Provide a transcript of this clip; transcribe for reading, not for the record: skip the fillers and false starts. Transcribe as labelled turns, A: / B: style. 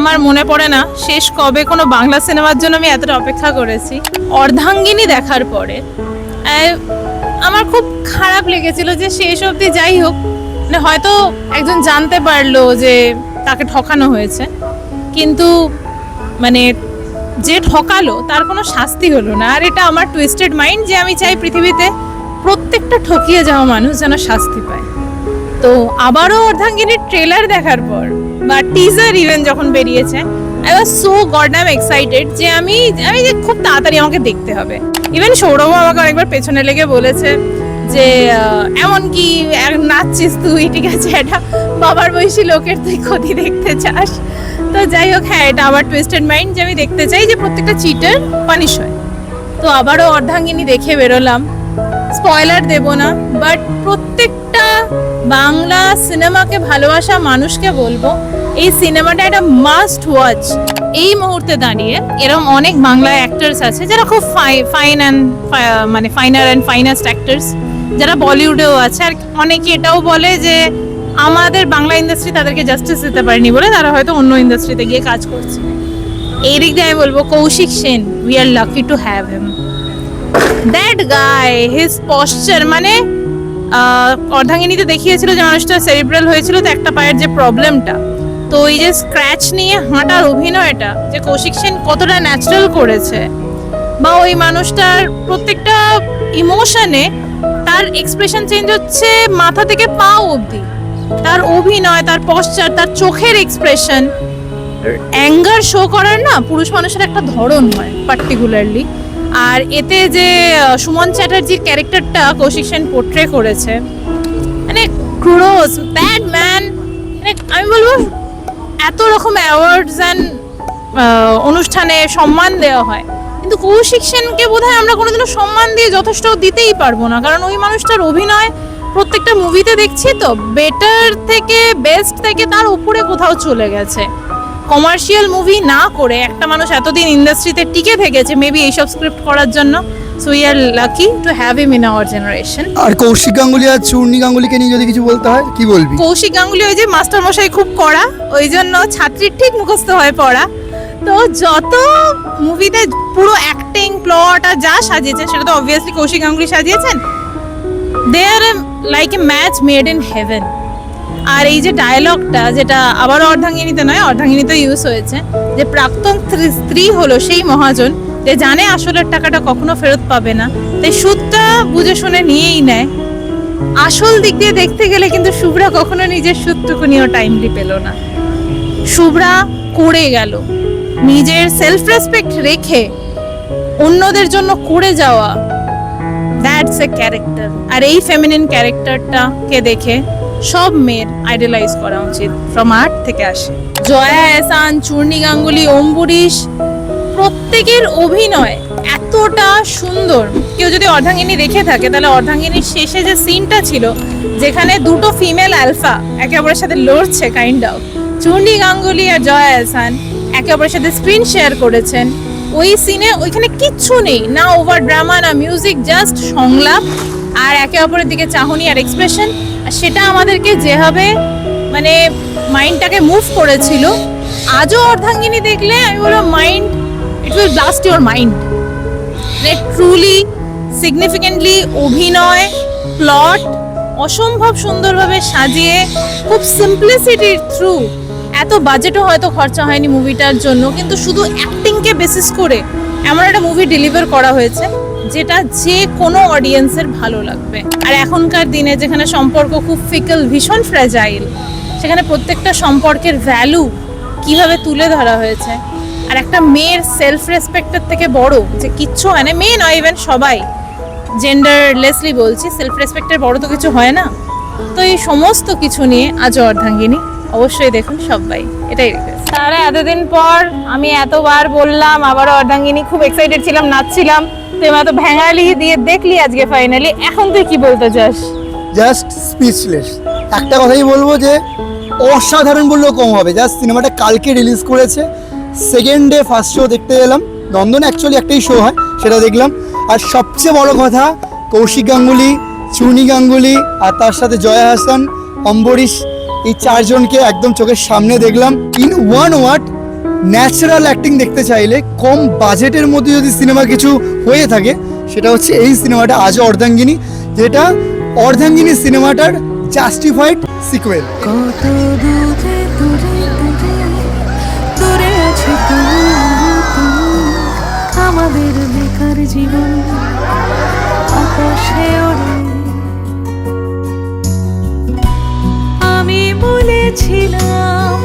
A: আমার মনে পড়ে না শেষ কবে কোনো বাংলা সিনেমার জন্য আমি এতটা অপেক্ষা করেছি। অর্ধাঙ্গিনী দেখার পরে আমার খুব খারাপ লেগেছিল যে শেষ অবধি যাই হোক মানে হয়তো একজন জানতে পারলো যে তাকে ঠকানো হয়েছে, কিন্তু মানে যে ঠকালো তার কোনো শাস্তি হলো না। আর এটা আমার টুইস্টেড মাইন্ড যে আমি চাই পৃথিবীতে প্রত্যেকটা ঠকিয়ে যাওয়া মানুষ যেন শাস্তি পায়। তো আবারও অর্ধাঙ্গিনীর ট্রেলার দেখার পর বা টিজার ইভেন যখন বেরিয়েছে, আই ওয়াজ সো গডড্যাম এক্সাইটেড যে আমি যে খুব তাড়াতাড়ি আমাকে দেখতে হবে। ইভেন সৌরভও আমাকে অনেকবার পেছনে লেগে বলেছে যে এমন কি নাচছিস তুই, ঠিক আছে এটা বাবার বয়সী লোকের তুই ক্ষতি দেখতে চাস। তো যাই হোক, হ্যাঁ এটা আমার টুইস্টেড মাইন্ড যে আমি দেখতে চাই যে প্রত্যেকটা চিটার পানিশ হয়। তো আবারও অর্ধাঙ্গিনী দেখে বেরোলাম, স্পয়লার দেব না, বাট প্রত্যেকটা বাংলা সিনেমাকে ভালোবাসা মানুষকে বলবো এই সিনেমাটা একটা মাস্ট ওয়াচ। এই মুহূর্তে দাঁড়িয়ে এরকম অনেক বাংলা অ্যাক্টরস আছে যারা খুব ফাইনার অ্যান্ড ফাইনেস্ট অ্যাক্টরস, যারা বলিউডেও আছে। আর অনেকে এটাও বলে যে আমাদের বাংলা ইন্ডাস্ট্রি তাদেরকে জাস্টিস দিতে পারেনি বলে তারা হয়তো অন্য ইন্ডাস্ট্রিতে গিয়ে কাজ করছে। এই দিক দিয়ে আমি বলবো Kaushik Sen, we are lucky to have him. That guy, his posture, মানে অর্ধাঙ্গিনীতে দেখিয়েছিল যে মানুষটা সেরিব্রাল হয়েছিল, তো একটা পায়ের যে প্রবলেমটা, তো এই যে স্ক্র্যাচ নিয়ে হাঁটার অভিনয়টা যে কৌশিক সেন কতটা ন্যাচারাল করেছে, বা ওই মানুষটার প্রত্যেকটা ইমোশনে তার এক্সপ্রেশন চেঞ্জ হচ্ছে মাথা থেকে পা অবধি, তার অভিনয়, তার পশ্চার, তার চোখের এক্সপ্রেশন, অ্যাঙ্গার শো করার না পুরুষ মানুষের একটা ধরন হয় পার্টিকুলারলি। আর এতে যে সুমন চ্যাটার্জির ক্যারেক্টারটা কৌশিক সেন পোর্ট্রে করেছে, মানে ক্রোস ব্যাড ম্যান। মানে আমি বলবো এত রকম অ্যাওয়ার্ডস অ্যান্ড অনুষ্ঠানে সম্মান দেওয়া হয়, কিন্তু কৌশিক সেনকে বোধহয় আমরা কোনোদিনও সম্মান দিয়ে যথেষ্ট দিতেই পারবো না, কারণ ওই মানুষটার অভিনয় প্রত্যেকটা মুভিতে দেখছি তো বেটার থেকে বেস্ট থেকে তার উপরে কোথাও চলে গেছে। কমার্শিয়াল মুভি না করে একটা মানুষ এতদিন ইন্ডাস্ট্রিতে টিকে থেকেছে মেবি এইসব স্ক্রিপ্ট করার জন্য। So we are lucky to have him in our generation.
B: আর কৌশিক গাঙ্গুলি আর চূর্ণী গাঙ্গুলিকে নিয়ে যদি কিছু বলতে হয় কি বলবি?
A: কৌশিক গাঙ্গুলি ওই যে মাস্টার মশাই খুব কড়া, ওই জন্য ছাত্রীর ঠিক মুখস্থ হয় পড়া। তো যত মুভিতে পুরো অ্যাক্টিং প্লট আর যা সাজিয়েছেন সেটা তো অবভিয়াসলি কৌশিক গাঙ্গুলি সাজিয়েছেন। They are like a match made in heaven. আর এই যে ডায়লগটা, যেটা আবার অর্ধাঙ্গিনীতে নয় অর্ধাঙ্গিনীতে ইউজ হয়েছে, যে প্রাক্তন স্ত্রী হলো সেই মহাজন যে জানে আসলের টাকাটা কখনো ফেরত পাবে না, তাই সুদটা বুঝে শুনে নিয়েই নেয়। আসল দিক দিয়ে দেখতে গেলে কিন্তু শুভ্রা কখনো নিজের সুদটুকু নিয়েও টাইমলি পেল না। শুভ্রা করে গেল, নিজের সেলফ রেসপেক্ট রেখে অন্যদের জন্য করে যাওয়া, দ্যাটস এ ক্যারেক্টার। আর এই ফেমিনিন ক্যারেক্টারটাকে দেখে সব মেয়ের আইডলাইজ করা উচিত, ফ্রম আর্ট থেকে আসে। জয়া এহসান, চূর্ণী গাঙ্গুলি, অম্বরীশ, প্রত্যেকের অভিনয় এতটা সুন্দর। কেউ যদি অর্ধাঙ্গিনী দেখে থাকে তাহলে অর্ধাঙ্গিনীর শেষে যে সিনটা ছিল যেখানে দুটো ফিমেল আলফা একে অপরের সাথে লড়ছে, কাইন্ড অফ, চূর্ণী গাঙ্গুলি আর জয়া এহসান একে অপরের সাথে স্ক্রিন শেয়ার করেছেন। ওই সিনে ওইখানে কিচ্ছু নেই, না ওভার ড্রামা, না মিউজিক, জাস্ট সংলাপ আর একে অপরের দিকে চাহনি আর এক্সপ্রেশন। আর সেটা আমাদেরকে যেভাবে মানে মাইন্ডটাকে মুভ করেছিল, আজও অর্ধাঙ্গিনী দেখলে আমি বলবো mind, it will blast your mind. মানে ট্রুলি সিগনিফিকেন্টলি অভিনয়, প্লট অসম্ভব সুন্দরভাবে সাজিয়ে, খুব সিম্পলিসিটির থ্রু, এত বাজেটও হয়তো খরচা হয়নি মুভিটার জন্য, কিন্তু শুধু অ্যাক্টিংকে বেসিস করে এমন একটা মুভি ডেলিভার করা হয়েছে যেটা যে কোনো অডিয়েন্সের ভালো লাগবে। আর এখনকার দিনে যেখানে সম্পর্ক খুব ফিকল, ভীষণ ফ্র্যাজাইল, সেখানে প্রত্যেকটা সম্পর্কের ভ্যালু কিভাবে তুলে ধরা হয়েছে। আর একটা মেয়ের সেলফ রেসপেক্টের থেকে বড় যে কিচ্ছু হয় না, মেয়ে নয় ইভেন সবাই, জেন্ডারলেসলি বলছি, সেলফ রেসপেক্টের বড় তো কিছু হয় না। তো এই সমস্ত কিছু নিয়ে আজও অর্ধাঙ্গিনী অবশ্যই দেখুন সবাই, এটাই রিকোয়েস্ট। তাহলে এতদিন পর আমি এতবার বললাম আবারও অর্ধাঙ্গিনী, খুব এক্সাইটেড ছিলাম, নাচছিলাম, তুই এত ভ্যাঙালি দিয়ে দেখলি আজকে ফাইনালি, এখন তুই কি বলতে চাস?
B: Just speechless. একটা কথাই বলবো যে অসাধারণ বললেও কম হবে। জাস্ট সিনেমাটা কালকে রিলিজ করেছে, সেকেন্ড ডে ফার্স্ট শো দেখতে এলাম। নন্দনে অ্যাকচুয়ালি একটাই শো হয়, সেটা দেখলাম। আর সবচেয়ে বড় কথা, কৌশিক গাঙ্গুলি, চূর্ণী গাঙ্গুলি আর তার সাথে জয়া হাসান, অম্বরীশ, এই চারজনকে একদম চোখের সামনে দেখলাম। In one word natural acting দেখতে চাইলে কম বাজেটের মধ্যে যদি সিনেমা কিছু হয়ে থাকে সেটা হচ্ছে এই সিনেমাটা আজও অর্ধাঙ্গিনী, যেটা অর্ধাঙ্গিনী সিনেমাটার জাস্টিফাইড সিকুয়েল।
C: কত দূরে দূরে দূরে দূরে আছে তুমি, আমাদের বেকার জীবন আকাশে ওড়ে। আমি বলেছিলাম